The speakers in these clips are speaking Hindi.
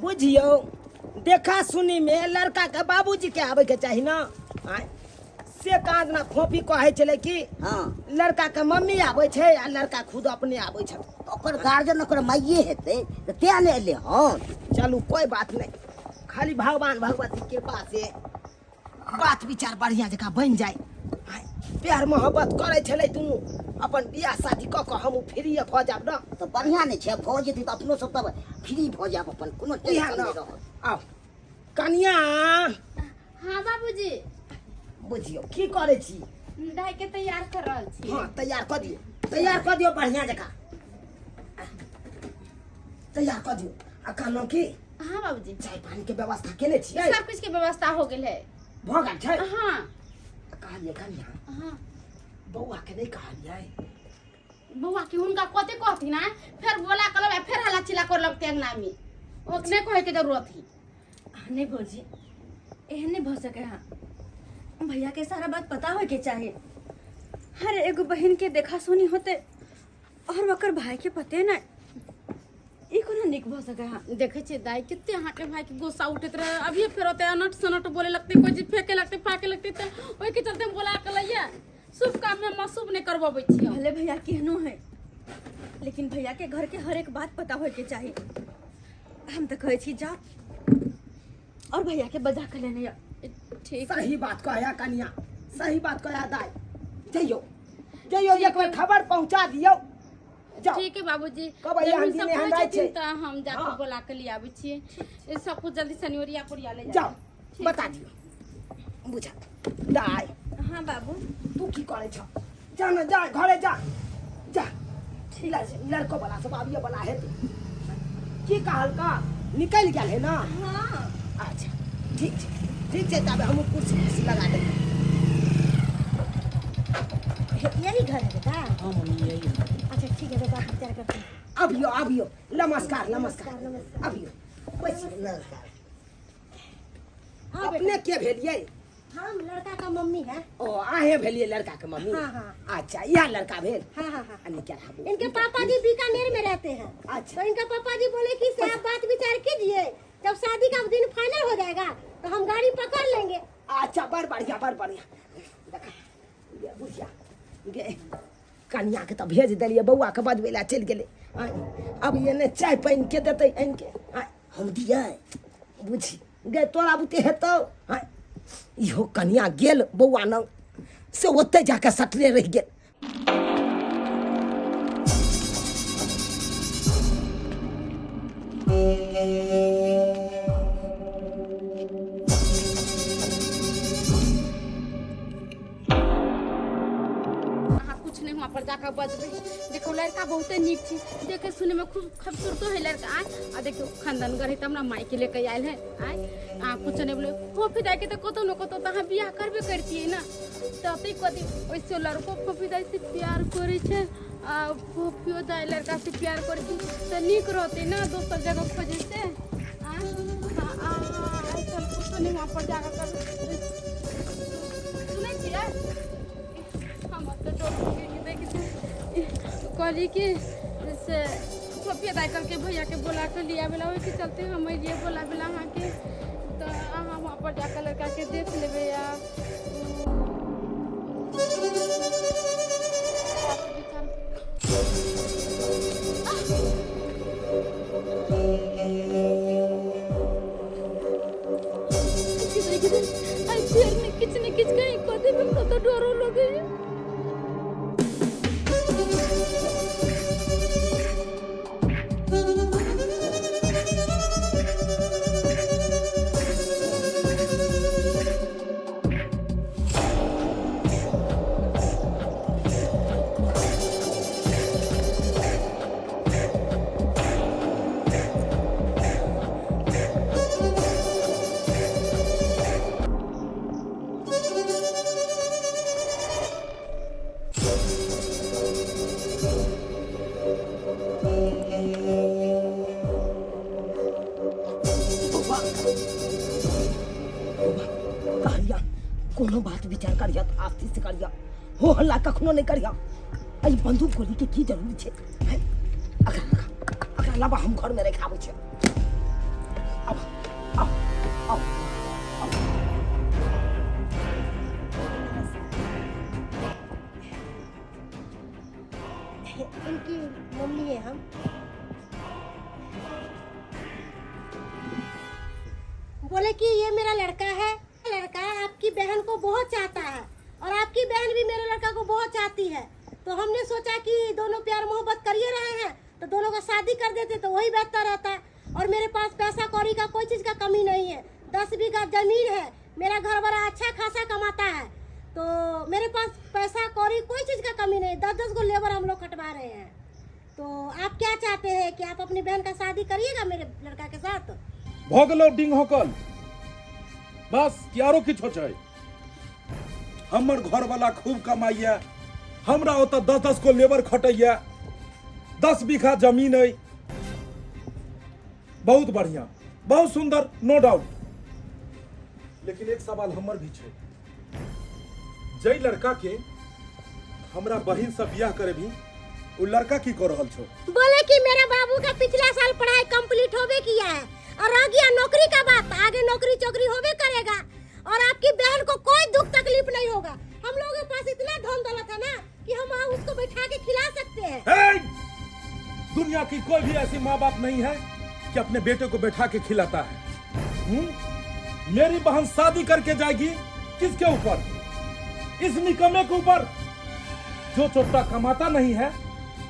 बुझियो देखा सुनी में लड़का के बाबूजी के आवे के चाहिए ना से काज ना खोपी कहे छले कि हाँ लड़का के मम्मी आवे छे आ लड़का खुद अपने आवे छे ओकर गार्जियन ओकर माइये हेते त ते ने एले हां चलू कोई बात नहीं खाली भगवान भगवती के कृपा से बात विचार बढ़िया जगह बन जाए प्यार मोहब्बत करे छले दुनू अपन बियाह शादी क के हम फ्री भ जाब ना तो बढ़िया नहीं छे भ जेती त अपनो सब तब फ्री भ जाब अपन कोनो टेंशन नहीं रह आओ कन्या हाँ बाबूजी बुझियो की करे छी दाई के तैयार कर रहल छी हां तैयार कर दियो बढ़िया जगह तैयार कर दियो आ कहलो कि हाँ बाबूजी चाय पानी के व्यवस्था केले छियै सब कुछ के व्यवस्था हो गेल है भ गेल छै हाँ कहलिए कन्या हाँ बौआ के नहीं कहलिए बउआ के हुनका कते कहती ना फिर बोला कलबे फिर हल्ला चिल्ला कर लगते अंगना में ओकने कहे के जरूरत ही नहीं भौजी एहन नहीं भ सके हाँ भैया के सारा बात पता हो के चाहे हर एगो बहन के देखा सुनी होते और वकर भाई के पते ना ई कोना निक भ सके हाँ देखे छे दाई कितने हाटे भाई के गुस्सा उठत रहे अभी फिर होते अनट सनट बोले लगते कोई चीज फेंके लगते फाके लगते त ओई के चलते बोला कलैया शुभ काम में मशुभ नहीं करवाबै छी हम भले भैया केहनो है लेकिन भैया के घर के हर एक बात पता हो के चाहिए हम तो कहे छी जा और भैया के बजा के लेने ठीक सही बात कहया कन्या सही बात कहया दाई जइयो एक बार खबर पहुंचा दियो जाओ ठीक है बाबूजी कब आइए हम दिन यहाँ जाए छे त हम जाके हाँ। बोला के ले आबै छी ए सब कुछ जल्दी सनियोरिया पुरिया ले जाओ बता दियो बुझा दाई हाँ बाबू तू की करे छ जा ना जा घरे जा जा लड़को वाला सब आबिए वाला है की कहल का निकल गेल है ना हाँ अच्छा ठीक है तब हम कुर्सी लगा दे यही घर है बेटा हां मम्मी यही अच्छा ठीक है बेटा विचार करते हैं अभियो नमस्कार नमस्कार। अभियो बैसिए नमस्कार हाँ अपने के भेलिए हम लड़का का मम्मी है ओ आहे भेलिए लड़का के मम्मी हाँ, हाँ। अच्छा यह लड़का भेल हाँ हाँ हाँ अन्य क्या है इनके पापा जी बीकानेर में रहते हैं अच्छा तो इनका पापा जी बोले कि से आप बात विचार कीजिए जब शादी का दिन फाइनल हो जाएगा तो हम गाड़ी पकड़ लेंगे अच्छा बड़ बढ़िया देखा ये बुझिया गे कन्या के तो भेज दिलिए बउआ के बजबेला चल गेले अब ये ने चाय पानी के देते इनके हम दिया बुझी गे तोरा बुते हेतौ इहो कन्या गेल बउआ न से ओते जाके सटले रह गेल कुछ नहीं वहाँ पर जाकर बजबे देखो लड़का बहुत नीक थी देखे सुने में खूब खूबसूरत है लड़का आ देखो खानदान गए तब ना माई के लेके आयल है कुछ नहीं बोले फोफी दाई के तो कतो न कतो तो बियाह करबे करती है ना तते कथी वैसे लड़को फोफी दाई से प्यार करे छे आ फोफियो दाई लड़का से प्यार करती तो नीक रहते ना दोसर जगह खोजे से ऐसा कुछ नहीं वहाँ पर जाकर कर सुनै छियै कहली कि से फोफिया दाई करके भैया के बोला के लिया बेला वही के चलते हम ये बोला बेला अहाँ के तो अहाँ वहाँ पर जाकर लड़का के देख लेबै या किछ ने किछ कहीं कदे में तो डरो लगे कोनो बात विचार करिया तो आस्ती से करिया हो हल्ला कखनो नहीं करिया आई बंदूक गोली के की जरूरी छे अगर अलावा हम घर में रखाबै छे बोले कि ये मेरा लड़का है, लड़का आपकी बहन को बहुत चाहता है और आपकी बहन भी मेरे लड़का को बहुत चाहती है। तो हमने सोचा कि दोनों प्यार मोहब्बत कर ही रहे हैं तो दोनों का शादी कर देते तो वही बेहतर रहता है। और मेरे पास पैसा कौड़ी का कोई चीज़ का कमी नहीं है, 10 बीघा जमीन है, मेरा घर बड़ा अच्छा खासा कमाता है, तो मेरे पास पैसा कौड़ी कोई चीज़ का कमी नहीं। 10-10 को लेबर हम लोग कटवा रहे हैं। तो आप क्या चाहते हैं कि आप अपनी बहन का शादी करिएगा मेरे लड़का के साथ? भोगलो डिंग होकल बस क्यारो की छोचाई हमर घर वाला खूब कमाइया, हमरा ओता 10-10 को लेबर खटैया, 10 बीघा जमीन है, बहुत बढ़िया, बहुत सुंदर, नो डाउट। लेकिन एक सवाल हमर भी छे, जई लड़का के हमरा बहिन से बियाह करे भी वो लड़का की कर रहल छो? बोले कि मेरा बाबू का पिछला साल पढ़ाई कंप्लीट होवे किया है और रह गया नौकरी का बात, आगे नौकरी चौकरी होवे करेगा और आपकी बहन को कोई दुख तकलीफ नहीं होगा। हम लोगों के पास इतना धन दौलत है ना कि हम उसको बैठा के खिला सकते हैं। हे! दुनिया की कोई भी ऐसी माँ बाप नहीं है कि अपने बेटे को बैठा के खिलाता है। मेरी बहन शादी करके जाएगी किसके ऊपर? इस निकम्मे के ऊपर जो चोटा कमाता नहीं है,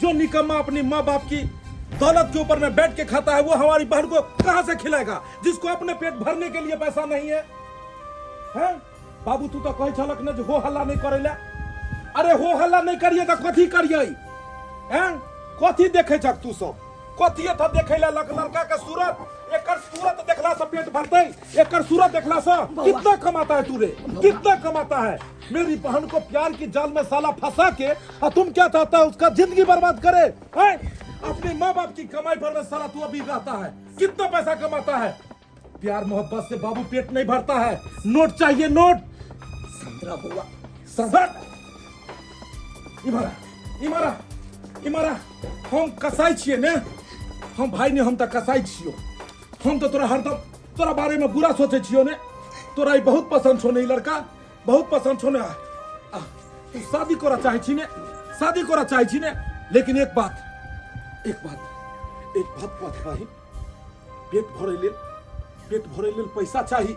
जो निकम्मा अपनी माँ बाप की दौलत के ऊपर में बैठ के खाता है, वो हमारी बहन को कहां से खिलाएगा जिसको अपने पेट भरने के लिए पैसा नहीं है? हैं? बाबू तू तो कहे छलक न जो हो हल्ला नहीं करेला। अरे हो हल्ला नहीं करिए तो कथी करिए? हैं? कथी देखे छक तू सब? कथी था देखेला लड़का के सूरत? एकर सूरत देखला से पेट भरते, एकर सूरत देखला से कितना कमाता है तू रे? कितना कमाता है? मेरी बहन को प्यार की जाल में साला फंसा के और तुम क्या चाहता है उसका जिंदगी बर्बाद करे? हैं? अपने माँ बाप की कमाई पर में साला तू अभी रहता है, कितना पैसा कमाता है? प्यार मोहब्बत से बाबू पेट नहीं भरता है, नोट चाहिए, नोट। संतरा बुआ संभट इमारा इमारा इमारा हम कसाई छिए ने, हम भाई ने, हम तो कसाई छियो। हम तो तोरा हरदम तोरा बारे में बुरा सोचे छियो ने। तोरा ई बहुत पसंद छो ने, ई लड़का बहुत पसंद छो ने। तू शादी करा चाहे छी ने, शादी करा चाहे छी ने, लेकिन एक बात बात भाई, पेट भरे लेल पैसा चाहिए।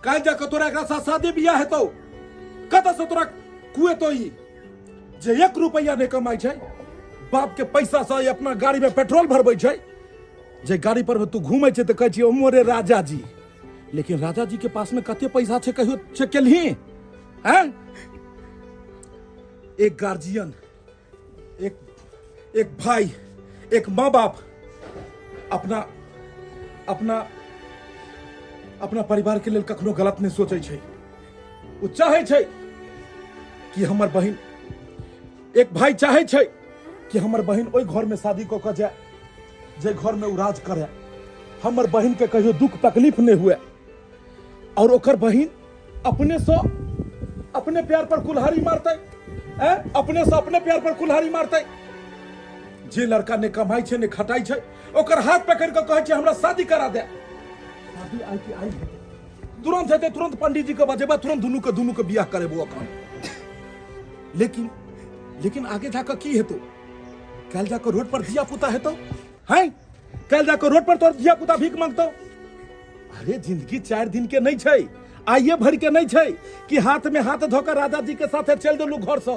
काहे जाके तोरा एकरा साथ शादी बियाह हेतौ? कतऽ से तोरा कुए तो ई जे 1 रुपया नहीं कमाई छै, बाप के पैसा से अपना गाड़ी में पेट्रोल भरबै छै, जे गाड़ी पर तू घूमै छै तऽ कहै छी ओ मोरे राजा जी। लेकिन राजा जी के पास में कते पैसा छै कहियो चेक केलही? हैं? एक गार्जियन, एक भाई, एक माँ बाप अपना परिवार के लिए कखनो गलत नहीं सोचे छै। वो चाहे छै कि हमर बहिन, एक भाई चाहे छै कि हमर बहिन ओई घर में शादी कऽ के जाए जे घर में उ राज करे, हमर बहिन के कहियो दुख तकलीफ नहीं हुए और ओकर बहिन अपने प्यार पर कुल्हाड़ी मारते, अपने से अपने प्यार पर कुल्हाड़ी मारते। जे लड़का ने कमाई छै ने खटाई छै, ओकर हाथ पकड़ के कहै छै हमरा शादी करा दे। शादी आई तुरंत हेतै, तुरंत पंडित जी के बजेबा, तुरंत दुनू के बियाह करेबो अखन। लेकिन आगे जाकर की हेतौ? कल जाकर रोड पर धिया पुता हेतौ? हैं? कल जाकर रोड पर तोर धिया पुता भीख मांगतौ? अरे जिंदगी 4 दिन के नहीं छै, आइए भर के नहीं छै कि हाथ में हाथ धोकर राजा जी के साथ चल देलू घर से।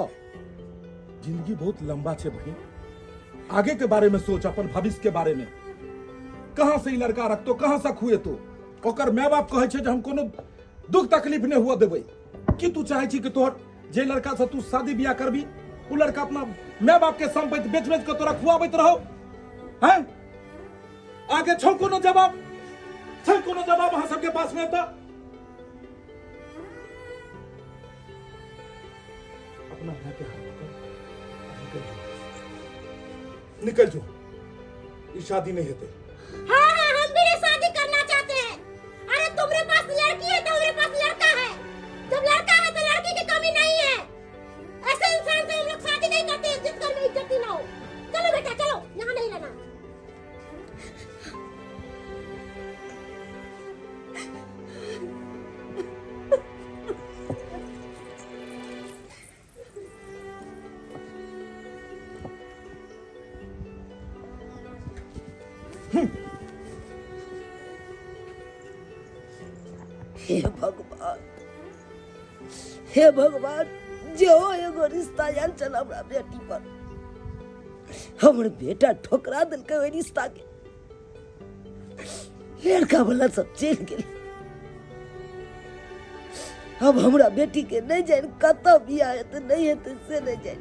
जिंदगी बहुत लंबा छै भाई, आगे के बारे में सोच, अपन भविष्य के बारे में। कहां से ई लड़का रखतो, कहां से खुएतो? ओकर माय बाप कहे छै जे हम कोनो दुख तकलीफ नहीं हुआ देबै। कि तू चाहे छी कि तोहर जे लड़का से तू शादी बियाह करबी, उ लड़का अपना माय बाप के संपत्ति बेच के तोरा खुआबैत रहो? हैं? आगे छौ कोनो जवाब? छै कोनो जवाब अहाँ सबके पास में? तो अपना भाई के हाथ पकड़, निकल जो, ये शादी नहीं होते। हाँ हम भी नहीं शादी करना चाहते हैं। अरे तुम्हारे पास लड़की है तो मेरे पास लड़का है, जब लड़का है तो लड़की की कमी नहीं है। ऐसे इंसान से हम लोग शादी नहीं करते हैं जिस घर में इज्जत ही ना हो। चलो बेटा चलो, यहाँ नहीं रहना। हे भगवान, हे भगवान, जो एगो रिश्ता आयल चल हमरा बेटी पर, हमर बेटा ठोकरा दिलकै ओहि रिश्ता के। लड़का वाला सब चल गेल। अब हमरा बेटी के नहीं जान कत बियाह हेतै नहीं हेतै से नहीं जान।